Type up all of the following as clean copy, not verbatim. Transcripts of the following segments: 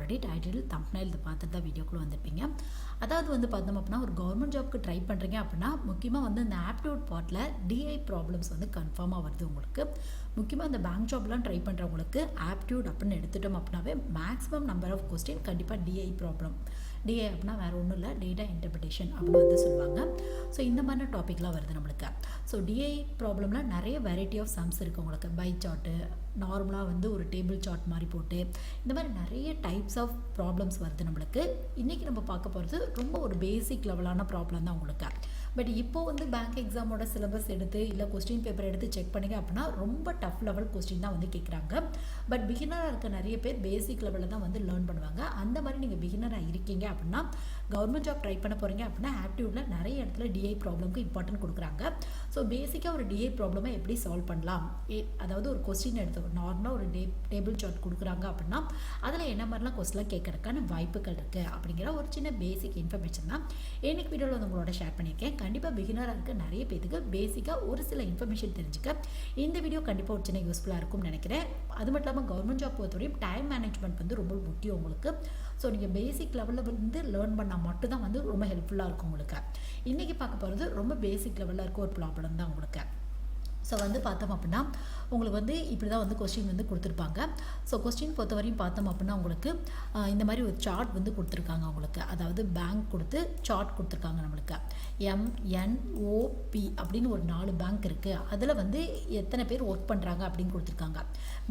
Already title thumbnail இதை பார்த்துட்டு தான் வீடியோக்குள்ளே வந்திருப்பீங்க. அதாவது வந்து பார்த்தோம் அப்படின்னா ஒரு கவர்மெண்ட் ஜாப்க்கு ட்ரை பண்ணுறீங்க அப்படின்னா முக்கியமாக வந்து இந்த ஆப்டிடியூட் பார்ட்டில் டிஐ ப்ராப்ளம்ஸ் வந்து கன்ஃபார்மாக வருது உங்களுக்கு. முக்கியமாக இந்த பேங்க் ஜாப்லாம் ட்ரை பண்ணுறவங்களுக்கு ஆப்டிடியூட் அப்படின்னு எடுத்துட்டோம் அப்படின்னாவே மேக்ஸிமம் நம்பர் ஆஃப் கொஸ்டின் கண்டிப்பாக டிஐ ப்ராப்ளம். டிஐ அப்படின்னா வேறு ஒன்றும் இல்லை, டேட்டா இன்டர்பிரிட்டேஷன் அப்படின்னு வந்து சொல்லுவாங்க. ஸோ இந்த மாதிரி டாப்பிக்லாம் வருது நம்மளுக்கு. ஸோ டிஐ ப்ராப்ளமில் நிறைய வெரைட்டி ஆஃப் சம்ஸ் இருக்குது உங்களுக்கு. பை சார்ட்டு, நார்மலாக வந்து ஒரு டேபிள் சார்ட் மாதிரி போட்டு இந்த மாதிரி நிறைய டைப்ஸ் ஆஃப் ப்ராப்ளம்ஸ் வருது நம்மளுக்கு. இன்றைக்கி நம்ம பார்க்க போகிறது ரொம்ப ஒரு பேசிக் லெவலான ப்ராப்ளம் தான் உங்களுக்கு. பட் இப்போ வந்து பேங்க் எக்ஸாமோட சிலபஸ் எடுத்து இல்லை கொஸ்டின் பேப்பர் எடுத்து செக் பண்ணிங்க அப்படின்னா ரொம்ப டஃப் லெவல் கொஸ்டின் தான் வந்து கேட்குறாங்க. பட் பிகினராக இருக்க நிறைய பேர் பேசிக் லெவலில் தான் வந்து லேர்ன் பண்ணுவாங்க. அந்த மாதிரி நீங்கள் பிகினராக இருக்கீங்க அப்படின்னா கவர்மெண்ட் ஜாப் ட்ரை பண்ண போகிறீங்க அப்படின்னா ஆப்டிடியூடில் நிறைய இடத்துல டிஐ ப்ராப்ளம்க்கு இம்பார்ட்டன்ட் கொடுக்குறாங்க. ஸோ பேசிக்காக ஒரு டிஐ ப்ராப்ளமை எப்படி சால்வ் பண்ணலாம், அதாவது ஒரு கொஸ்டின் எடுத்து நார்மலாக ஒரு டேபிள் சார்ட் கொடுக்குறாங்க அப்படின்னா அதில் என்ன மாதிரிலாம் கொஸ்டின்லாம் கேட்கறதுக்கான வாய்ப்புகள் இருக்குது அப்படிங்கிற ஒரு சின்ன பேசிக் இன்ஃபர்மேஷன் தான் இன்னைக்கு வீடியோவில் வந்து உங்களோட ஷேர் பண்ணியிருக்கேன். கண்டிப்பாக பிகினராக இருக்க நிறைய பேருக்கு பேசிக்காக ஒரு சில இன்ஃபர்மேஷன் தெரிஞ்சுக்க இந்த வீடியோ கண்டிப்பாக ஒரு சின்ன யூஸ்ஃபுல்லாக இருக்கும்னு நினைக்கிறேன். அது மட்டும் இல்லாமல் கவர்மெண்ட் ஜாப் பொறுத்தவரையும் டைம் மேனேஜ்மெண்ட் வந்து ரொம்ப முக்கியம் உங்களுக்கு. ஸோ நீங்கள் பேசிக் லெவலில் வந்து லேர்ன் பண்ணால் மட்டும்தான் வந்து ரொம்ப ஹெல்ப்ஃபுல்லாக இருக்கும் உங்களுக்கு. இன்றைக்கி பார்க்க போகிறது ரொம்ப பேசிக் லெவலில் இருக்க ஒரு ப்ராப்ளம் தான் உங்களுக்கு. ஸோ வந்து பார்த்தோம் அப்படின்னா உங்களுக்கு வந்து இப்படி தான் வந்து கொஸ்டின் வந்து கொடுத்துருப்பாங்க. ஸோ கொஸ்டின் பொறுத்தவரையும் பார்த்தோம் அப்படின்னா உங்களுக்கு இந்த மாதிரி ஒரு சார்ட் வந்து கொடுத்துருக்காங்க உங்களுக்கு. அதாவது பேங்க் கொடுத்து சார்ட் கொடுத்துருக்காங்க நம்மளுக்கு. MNOP அப்படின்னு ஒரு 4 பேங்க் இருக்குது. அதில் வந்து எத்தனை பேர் ஒர்க் பண்ணுறாங்க அப்படின்னு கொடுத்துருக்காங்க.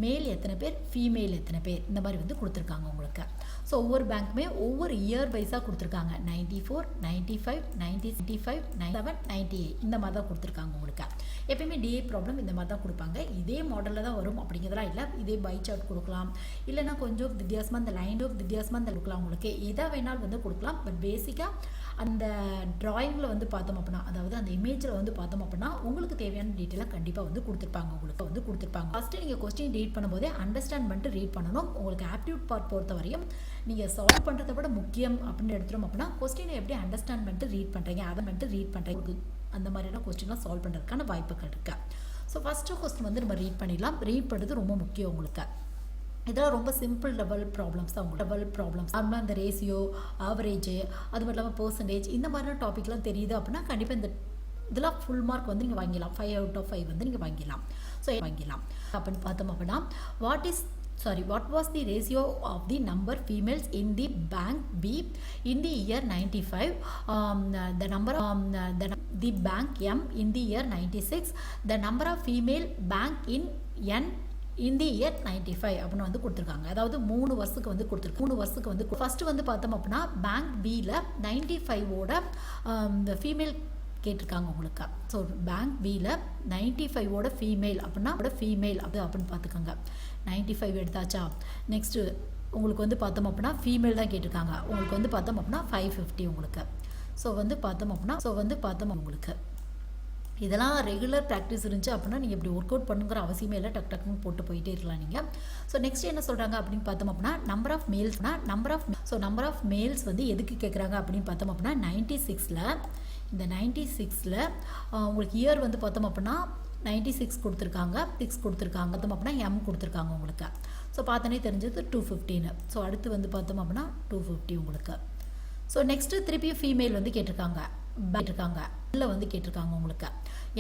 மேல் எத்தனை பேர், ஃபீமேல் எத்தனை பேர், இந்த மாதிரி வந்து கொடுத்துருக்காங்க உங்களுக்கு. ஸோ ஒவ்வொரு பேங்க்குமே ஒவ்வொரு இயர் வைஸாக கொடுத்துருக்காங்க. 94, 95, 95, 97, 98 இந்த மாதிரி தான் கொடுத்துருக்காங்க உங்களுக்கு. எப்பயுமே டிஏ ப்ராப்ளம் இந்த மாதிரி தான் கொடுப்பாங்க. இதே மாடலில் தான் வரும் அப்படிங்கிறதுலாம் இல்லை. இதே பை சார்ட் கொடுக்கலாம், இல்லைனா கொஞ்சம் வித்தியாசமாக இந்த லைன் ஆஃப் வித்தியாசமாக இந்த கொடுக்கலாம் உங்களுக்கு. எதை வேணாலும் வந்து கொடுக்கலாம். பட் பேசிக்காக அந்த ட்ராயிங்கில் வந்து பார்த்தோம் அப்படின்னா, அதாவது அந்த இமேஜில் வந்து பார்த்தோம் அப்படின்னா உங்களுக்கு தேவையான டீட்டெயிலாக கண்டிப்பாக வந்து கொடுத்துருப்பாங்க உங்களுக்கு வந்து கொடுத்துருப்பாங்க. ஃபஸ்ட்டு நீங்கள் கொஸ்டின் ரீட் பண்ணும்போதே அண்டர்ஸ்டாண்ட் பண்ணிட்டு ரீட் பண்ணணும். உங்களுக்கு ஆப்டிடியூட் பார்ட் பொறுத்த வரையும் நீங்கள் சால்வ் பண்ணுறதை விட முக்கியம் அப்படின்னு எடுத்துட்டோம் அப்படின்னா கொஸ்டினை எப்படி அண்டர்ஸ்டாண்ட் பண்ணிட்டு ரீட் பண்ணுறீங்க, அதை பண்ணிட்டு ரீட் பண்ணுறீங்க, அந்த மாதிரியான கொஸ்டின்லாம் சால்வ் பண்ணுறதுக்கான வாய்ப்புகள் இருக்குது. ஸோ ஃபஸ்ட்டு கொஸ்டின் வந்து நம்ம ரீட் பண்ணிடலாம். ரீட் பண்ணுறது ரொம்ப முக்கியம் உங்களுக்கு. இதெல்லாம் ரொம்ப சிம்பிள் லெவல் ப்ராப்ளம்ஸ் தான் உங்களுக்கு. லெவல் ப்ராப்ளம்ஸ் நார்மலாக இந்த ரேஷியோ, ஆவரேஜ், அது மட்டும் இல்லாமல் பர்சன்டேஜ் இந்த மாதிரிலாம் டாப்பிக்லாம் தெரியுது அப்படின்னா கண்டிப்பாக இந்த இதெல்லாம் ஃபுல் மார்க் வந்து நீங்கள் வாங்கிடலாம். 5 out of 5 வந்து நீங்கள் வாங்கிடலாம். ஸோ வாங்கிடலாம் அப்படின்னு பார்த்தோம் அப்படின்னா what was the ratio of the number females in the bank B in the year 95, the number the bank M in the year 96, the number of female bank in N in the year 95 அப்படின்னு வந்து கொடுத்துருக்காங்க. அதாவது 3 வருஷத்துக்கு வந்து கொடுத்துருக்கு. 3 வருஷத்துக்கு வந்து first வந்து பார்த்தோம் அப்படின்னா பேங்க் பியில் 95ஓட இந்த ஃபீமேல் கேட்டிருக்காங்க உங்களுக்கு. ஸோ பேங்க் பியில் 95ஓட ஃபீமேல் அப்படின்னா ஃபீமேல் அப்படின்னு பார்த்துக்கோங்க. 95 எடுத்தாச்சா. நெக்ஸ்ட்டு உங்களுக்கு வந்து பார்த்தோம் அப்படின்னா ஃபீமேல் தான் கேட்டிருக்காங்க. உங்களுக்கு வந்து பார்த்தோம் அப்படின்னா 550 உங்களுக்கு. ஸோ வந்து பார்த்தோம் உங்களுக்கு இதெல்லாம் ரெகுலர் ப்ராக்டிஸ் இருந்துச்சு அப்படின்னா நீங்கள் இப்படி ஒர்க் அவுட் பண்ணுங்கிற அவசியமே இல்லை. டக்குன்னு போட்டு போயிட்டே இருக்கலாம் நீங்கள். ஸோ நெக்ஸ்ட் என்ன சொல்கிறாங்க அப்படின்னு பார்த்தோம் அப்படின்னா நம்பர் ஆஃப் மேல்ஸ் வந்து எதுக்கு கேட்குறாங்க அப்படின்னு பார்த்தோம் அப்படின்னா 96ல் உங்களுக்கு இயர் வந்து பார்த்தோம் அப்படின்னா 96 கொடுத்துருக்காங்க, 6 கொடுத்துருக்காங்க. பார்த்தோம் அப்படின்னா M கொடுத்துருக்காங்க உங்களுக்கு. ஸோ பார்த்தோன்னே தெரிஞ்சது 215. ஸோ அடுத்து வந்து பார்த்தோம் அப்படின்னா 250 உங்களுக்கு. ஸோ நெக்ஸ்ட்டு திருப்பியும் ஃபீமேல் வந்து கேட்டிருக்காங்க. இல்லை வந்து கேட்டிருக்காங்க உங்களுக்கு.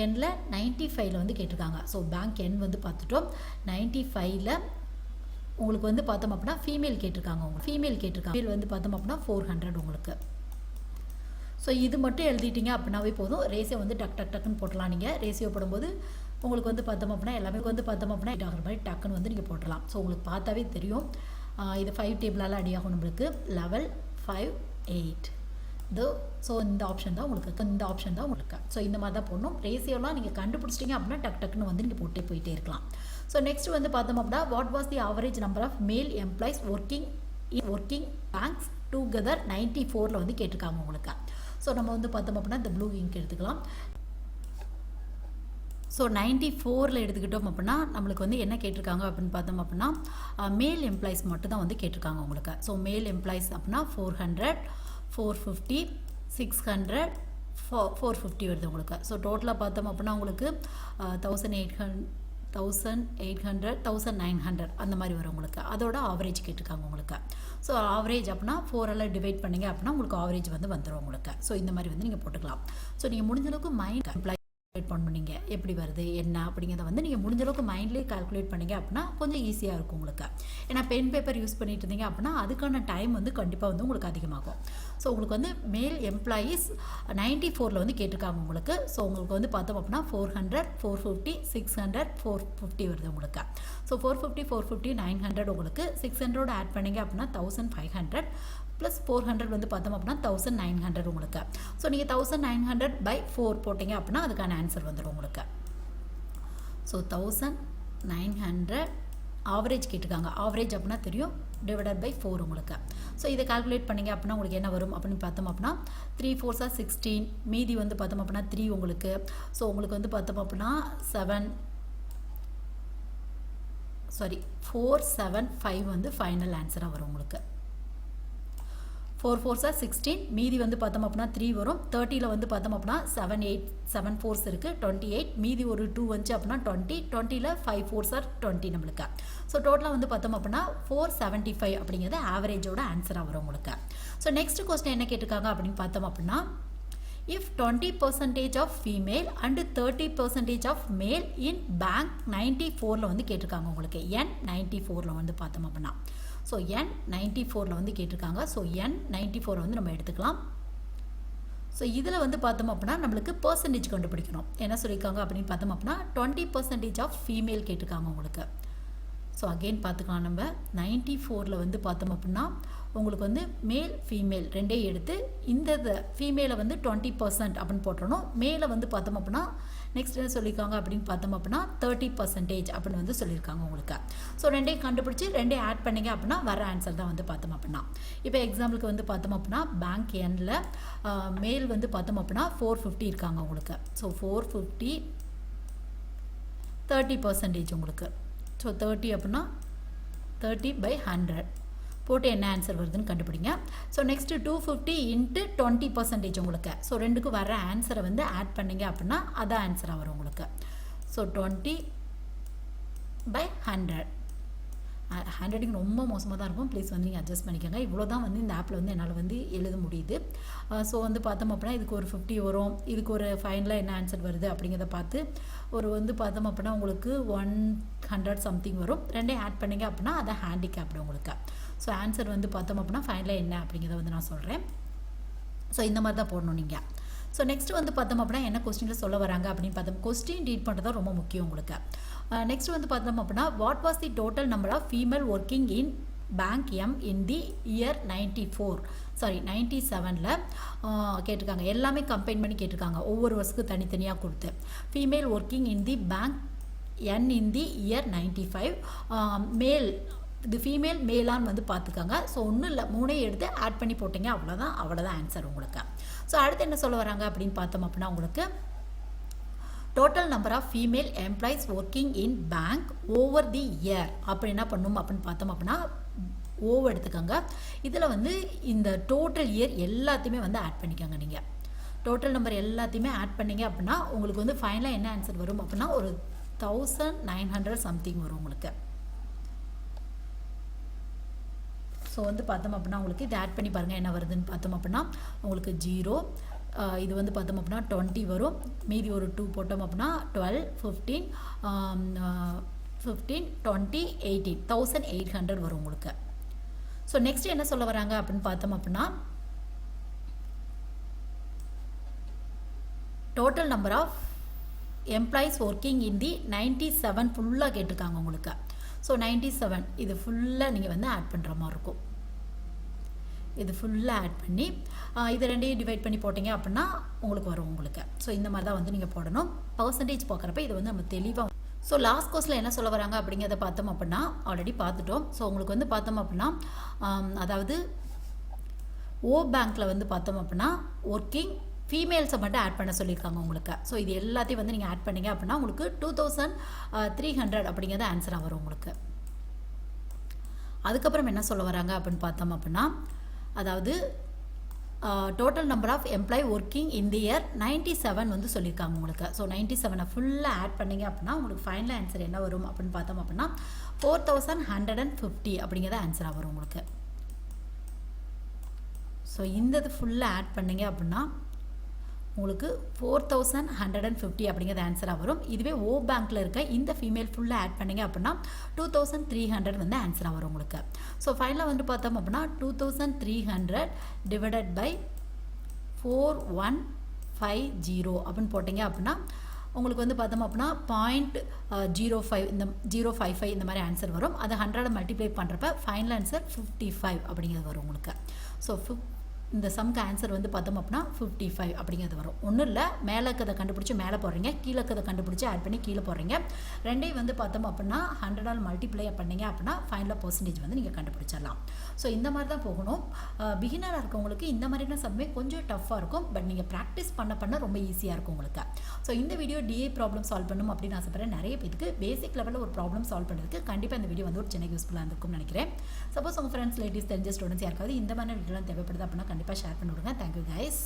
Nல 95ல் வந்து கேட்டிருக்காங்க. ஸோ பேங்க் N வந்து பார்த்துட்டோம். 95ல் உங்களுக்கு வந்து பார்த்தோம் அப்படின்னா ஃபீமேல் கேட்டிருக்காங்க. ஃபீமேல் வந்து பார்த்தோம் அப்படின்னா 400 உங்களுக்கு. ஸோ இது மட்டும் எழுதிட்டீங்க அப்படின்னாவே போதும். ரேஷியோ வந்து டக்குன்னு போட்டலாம். நீங்கள் ரேஷியோ போடும்போது உங்களுக்கு வந்து பார்த்தோம் அப்படின்னா எல்லாமே வந்து பார்த்தோம் அப்படின்னா ஆகிற மாதிரி டக்குன்னு வந்து நீங்கள் போட்டலாம். ஸோ உங்களுக்கு பார்த்தாவே தெரியும் இது 5 டேபிளால் அடியாகும் நம்மளுக்கு. 11, 5, 8 ஸோ இந்த ஆப்ஷன் தான் உங்களுக்கு. ஸோ இந்த மாதிரி தான் போடணும். ரேஷியோலாம் நீங்கள் கண்டுபிடிச்சிட்டிங்க அப்படின்னா டக்குன்னு வந்து நீங்கள் போயிட்டே இருக்கலாம். ஸோ நெக்ஸ்ட் வந்து பார்த்தோம் அப்படின்னா what was the average number of male employees working banks together 94ல் வந்து கேட்டிருக்காங்க உங்களுக்கு. ஸோ நம்ம வந்து பார்த்தோம் அப்படின்னா இந்த ப்ளூ இங்க் எடுத்துக்கலாம். ஸோ 94ல் எடுத்துக்கிட்டோம் அப்படின்னா நம்மளுக்கு வந்து என்ன கேட்டிருக்காங்க அப்படின்னு பார்த்தோம் அப்படின்னா மேல் எம்ப்ளாய்ஸ் மட்டும் தான் வந்து கேட்டிருக்காங்க உங்களுக்கு. ஸோ மேல் எம்ப்ளாய்ஸ் அப்படின்னா 400, 450, 600, 450 வருது உங்களுக்கு. ஸோ டோட்டலாக பார்த்தோம் அப்படின்னா உங்களுக்கு 1800 1800 1900 அந்த மாதிரி வரும் உங்களுக்கு. அதோட ஆவரேஜ் கேட்டிருக்காங்க உங்களுக்கு. ஸோ ஆவரேஜ் அப்படின்னா 4 டிவைட் பண்ணிங்க அப்படின்னா உங்களுக்கு ஆவரேஜ் வந்து வந்துடும் உங்களுக்கு. ஸோ இந்த மாதிரி வந்து நீங்கள் போட்டுக்கலாம். ஸோ நீங்கள் முடிஞ்சளவுக்கு மைண்ட் எம்ப்ளாய் பண்ணுவீங்க எப்படி வருது என்ன அப்படிங்கிறத வந்து நீங்கள் முடிஞ்சளவுக்கு மைண்ட்லேயே கால்குலேட் பண்ணிங்க அப்படின்னா கொஞ்சம் ஈஸியாக இருக்கும் உங்களுக்கு. ஏன்னா பென் பேப்பர் யூஸ் பண்ணிட்டு இருந்தீங்க அப்படின்னா அதுக்கான டைம் வந்து கண்டிப்பாக வந்து உங்களுக்கு அதிகமாகும். ஸோ உங்களுக்கு வந்து மேல் எம்ப்ளாயீஸ் 94 வந்து கேட்டிருக்காங்க உங்களுக்கு. ஸோ உங்களுக்கு வந்து பார்த்தோம் அப்படின்னா 400 450 600 450 வருது உங்களுக்கு. ஸோ 450 450 900 உங்களுக்கு 600 ஆட் பண்ணிங்க அப்படின்னா 1500 ப்ளஸ் 400 வந்து பார்த்தோம் அப்படின்னா 1900 உங்களுக்கு. ஸோ நீங்கள் 1900/4 போட்டிங்க அப்படின்னா அதுக்கான ஆன்சர் வந்துடும் உங்களுக்கு. ஸோ 1900 ஆவரேஜ் கேட்டிருக்காங்க. ஆவரேஜ் அப்படின்னா தெரியும், /4 உங்களுக்கு. ஸோ இதை கால்குலேட் பண்ணிங்க அப்படின்னா உங்களுக்கு என்ன வரும் அப்படின்னு பார்த்தோம் அப்படின்னா 3 4s are 16, மீதி வந்து பார்த்தோம் அப்படின்னா 3 உங்களுக்கு. ஸோ உங்களுக்கு வந்து பார்த்தோம் அப்படின்னா 475 வந்து ஃபைனல் ஆன்சராக வரும் உங்களுக்கு. 4 4s are 16, மீதி வந்து பார்த்தோம் அப்படின்னா 3 வரும். 30ல் வந்து பார்த்தோம் அப்படின்னா 7 4s இருக்குது 28, மீதி ஒரு 2 வந்துச்சு அப்படின்னா 20, 20ல் 5 4s are 20 நம்மளுக்கு. ஸோ டோட்டலாக வந்து பார்த்தோம் அப்படின்னா 475 அப்படிங்கிறது ஆவரேஜோட ஆன்சராக வரும் உங்களுக்கு. ஸோ நெக்ஸ்ட் கொஸ்டின் என்ன கேட்டிருக்காங்க அப்படின்னு பார்த்தோம் அப்படின்னா if 20% of female and 30% of male in bank 94ல் வந்து கேட்டிருக்காங்க உங்களுக்கு. N94ல் வந்து பார்த்தோம் அப்படின்னா ஸோ N94ல் வந்து கேட்டிருக்காங்க. ஸோ N94 வந்து நம்ம எடுத்துக்கலாம். ஸோ இதில் வந்து பார்த்தோம் அப்படின்னா நம்மளுக்கு பர்சன்டேஜ் கண்டுபிடிக்கணும். என்ன சொல்லியிருக்காங்க அப்படின்னு பார்த்தோம் அப்படின்னா 20% ஆஃப் ஃபீமேல் கேட்டிருக்காங்க உங்களுக்கு. ஸோ அகெயின் பார்த்துக்கலாம். நம்ம 94ல் வந்து பார்த்தோம் அப்படின்னா உங்களுக்கு வந்து மேல் ஃபீமேல் ரெண்டே எடுத்து இந்த ஃபீமேலை வந்து 20% அப்படின்னு போட்டுறணும். மேலே வந்து பார்த்தோம் அப்படின்னா நெக்ஸ்ட் என்ன சொல்லியிருக்காங்க அப்படின்னு பார்த்தோம் அப்படின்னா 30% அப்படின்னு வந்து சொல்லியிருக்காங்க உங்களுக்கு. ஸோ ரெண்டையும் கண்டுபிடிச்சி ரெண்டையும் ஆட் பண்ணிங்க அப்படின்னா வர ஆன்சர் தான் வந்து பார்த்தோம் அப்படின்னா. இப்போ எக்ஸாம்பிளுக்கு வந்து பார்த்தோம் அப்படின்னா பேங்க் எண்ணில் மேல் வந்து பார்த்தோம் அப்படின்னா 450 இருக்காங்க உங்களுக்கு. ஸோ 450 30% உங்களுக்கு. ஸோ 30 அப்படின்னா 30/100 போட்டு என்ன ஆன்சர் வருதுன்னு கண்டுபிடிங்க. ஸோ நெக்ஸ்ட்டு 250 × 20% உங்களுக்கு. ஸோ ரெண்டுக்கும் வர ஆன்சரை வந்து ஆட் பண்ணிங்க அப்படின்னா அதான் ஆன்சராக வரும் உங்களுக்கு. ஸோ 20/100 ஹேண்ட்ரைட்டிங் ரொம்ப மோசமாக தான் இருக்கும். ப்ளீஸ் வந்து நீங்கள் அட்ஜஸ்ட் பண்ணிக்கோங்க. இவ்வளோ தான் வந்து இந்த ஆப்பில் வந்து என்னால் வந்து எழுத முடியுது. ஸோ வந்து பார்த்தோம் அப்படின்னா இதுக்கு ஒரு 50 வரும், இதுக்கு ஒரு ஃபைனலாக என்ன ஆன்சர் வருது அப்படிங்கிறத பார்த்து ஒரு வந்து பார்த்தோம் அப்படின்னா உங்களுக்கு 100 சம்திங் வரும். ரெண்டையும் ஆட் பண்ணிங்க அப்படின்னா அதான் ஹேண்டிகேப்டு உங்களுக்கு. ஸோ ஆன்சர் வந்து பார்த்தோம் அப்படின்னா ஃபைனலாக என்ன அப்படிங்கிறத வந்து நான் சொல்கிறேன். ஸோ இந்த மாதிரி தான் போடணும் நீங்கள். ஸோ நெக்ஸ்ட் வந்து பார்த்தோம் அப்படின்னா என்ன கொஸ்டினில் சொல்ல வராங்க அப்படின்னு பார்த்தோம். கொஸ்டின் ரீட் பண்ணுறது தான் ரொம்ப முக்கியம் உங்களுக்கு. நெக்ஸ்ட் வந்து பார்த்தோம் அப்படின்னா what was the total number of female working in bank M in the year 97ல் கேட்டிருக்காங்க. எல்லாமே கம்பைன் பண்ணி கேட்டிருக்காங்க. ஒவ்வொரு வருஷத்துக்கு தனித்தனியாக கொடுத்து female working in the bank N in the year 95 மேல் இது ஃபீமேல் மேலான்னு வந்து பார்த்துக்கோங்க. ஸோ ஒன்றும் இல்லை, 3 எடுத்து ஆட் பண்ணி போட்டிங்க அவ்வளோதான் ஆன்சர் உங்களுக்கு. ஸோ அடுத்து என்ன சொல்ல வராங்க அப்படின்னு பார்த்தோம் அப்படின்னா உங்களுக்கு total number of female employees working in bank over the year அப்படி என்ன பண்ணணும் அப்படின்னு பார்த்தோம் அப்படின்னா ஓவர் எடுத்துக்கோங்க. இதில் வந்து இந்த டோட்டல் இயர் எல்லாத்தையுமே வந்து ஆட் பண்ணிக்கோங்க. நீங்கள் டோட்டல் நம்பர் எல்லாத்தையுமே ஆட் பண்ணிங்க அப்படின்னா உங்களுக்கு வந்து ஃபைனலாக என்ன ஆன்சர் வரும் அப்படின்னா ஒரு 1900 சம்திங் வரும் உங்களுக்கு. ஸோ வந்து பார்த்தோம் அப்படின்னா உங்களுக்கு இது ஆட் பண்ணி பாருங்கள் என்ன வருதுன்னு பார்த்தோம் அப்படின்னா உங்களுக்கு 0 இது வந்து பார்த்தோம் அப்படின்னா 20 வரும். மீதி ஒரு 2 போட்டோம் அப்படின்னா 12 15 20 18 1800 வரும் உங்களுக்கு. ஸோ நெக்ஸ்ட் என்ன சொல்ல வராங்க அப்படின்னு பார்த்தோம் அப்படின்னா total number of employees working in the 97 ஃபுல்லாக கேட்டிருக்காங்க உங்களுக்கு. ஸோ 97 இது ஃபுல்லாக நீங்கள் வந்து ஆட் பண்ணுற மாதிரி இருக்கும். இது ஃபுல்லாக ஆட் பண்ணி இது ரெண்டையும் டிவைட் பண்ணி போட்டிங்க அப்படின்னா உங்களுக்கு வரும் உங்களுக்கு. ஸோ இந்த மாதிரி தான் வந்து நீங்கள் போடணும். பர்சன்டேஜ் பார்க்குறப்ப இது வந்து நம்ம தெளிவாக. ஸோ லாஸ்ட் கோர்ஸில் என்ன சொல்ல வராங்க அப்படிங்கிறத பார்த்தோம் அப்படின்னா ஆல்ரெடி பார்த்துட்டோம். ஸோ உங்களுக்கு வந்து பார்த்தோம் அப்படின்னா அதாவது ஓ பேங்க்கில் வந்து பார்த்தோம் அப்படின்னா ஒர்க்கிங் ஃபீமேல்ஸை மட்டும் ஆட் பண்ண சொல்லியிருக்காங்க உங்களுக்கு. ஸோ இது எல்லாத்தையும் வந்து நீங்கள் ஆட் பண்ணிங்க அப்படின்னா உங்களுக்கு 2300 அப்படிங்கிறது ஆன்சராக வரும் உங்களுக்கு. அதுக்கப்புறம் என்ன சொல்ல வராங்க அப்படின்னு பார்த்தோம் அப்படின்னா அதாவது total number of employee working in the year 97 வந்து சொல்லியிருக்காங்க உங்களுக்கு. ஸோ 97 ஃபுல்லாக ஆட் பண்ணிங்க அப்படின்னா உங்களுக்கு ஃபைனல் ஆன்சர் என்ன வரும் அப்படின்னு பார்த்தோம் அப்படின்னா 4150 அப்படிங்கிறத ஆன்சராக வரும் உங்களுக்கு. ஸோ இந்த இது ஃபுல்லாக ஆட் பண்ணிங்க அப்படின்னா உங்களுக்கு 4150 அப்படிங்கிறது ஆன்சராக வரும். இதுவே ஓ பேங்க்கில் இருக்க இந்த ஃபீமேல் ஃபுல்லாக ஆட் பண்ணிங்க அப்படின்னா 2300 வந்து ஆன்சராக வரும் உங்களுக்கு. ஸோ ஃபைனலாக வந்து பார்த்தோம் அப்படின்னா 2300 டிவைடட் பை 4150 அப்படின்னு போட்டிங்க அப்படின்னா உங்களுக்கு வந்து பார்த்தோம் அப்படின்னா 0.05 இந்த 055 இந்த மாதிரி ஆன்சர் வரும். அதை 100 மல்டிப்ளை பண்ணுறப்ப ஃபைனல் ஆன்சர் 55 அப்படிங்கிறது வரும் உங்களுக்கு. ஸோ இந்த சம்க்கு ஆன்சர் வந்து பார்த்தோம் அப்படின்னா 55 அப்படிங்கிறது வரும். ஒன்றும் இல்லை, மேலே இருக்கிறத கண்டுபிடிச்சி மேலே போடுறீங்க, கீழே இருக்கிறத கண்டுபிடிச்சி ஆட் பண்ணி கீழே போடுறீங்க. ரெண்டையும் வந்து பார்த்தோம் அப்படின்னா 100 மல்டிப்ளை பண்ணிங்க அப்படின்னா ஃபைனலாக பர்சன்டேஜ் வந்து நீங்கள் கண்டுபிடிச்சிடலாம். ஸோ இந்த மாதிரி தான் போகணும். பிகினராக இருக்கவங்களுக்கு இந்த மாதிரியான சம்மே கொஞ்சம் டஃப்பாக இருக்கும். பட் நீங்கள் ப்ராக்டிஸ் பண்ண ரொம்ப ஈஸியாக இருக்கும் உங்களுக்கு. ஸோ இந்த வீடியோ டிஏ ப்ராப்ளம் சால்வ் பண்ணணும் அப்படின்னு ஆசைப்படுறேன். நிறைய பேருக்கு பேசிக் லெவலில் ஒரு ப்ராப்ளம் சால்வ் பண்ணுறதுக்கு கண்டிப்பாக இந்த வீடியோ வந்து ஒரு சின்ன யூஸ்ஃபுல்லாக இருக்கும்னு நினைக்கிறேன். சப்போஸ் உங்கள் ஃப்ரெண்ட்ஸ் ரிலேட்டிவ்ஸ் தெரிஞ்ச ஸ்டூடெண்ட்ஸ் யாருக்காவது இந்த மாதிரி வீடியோலாம் தேவைப்படுது அப்படின்னா கண்டிப்பாக ஷேர் பண்ணி விடுங்க. Thank you guys.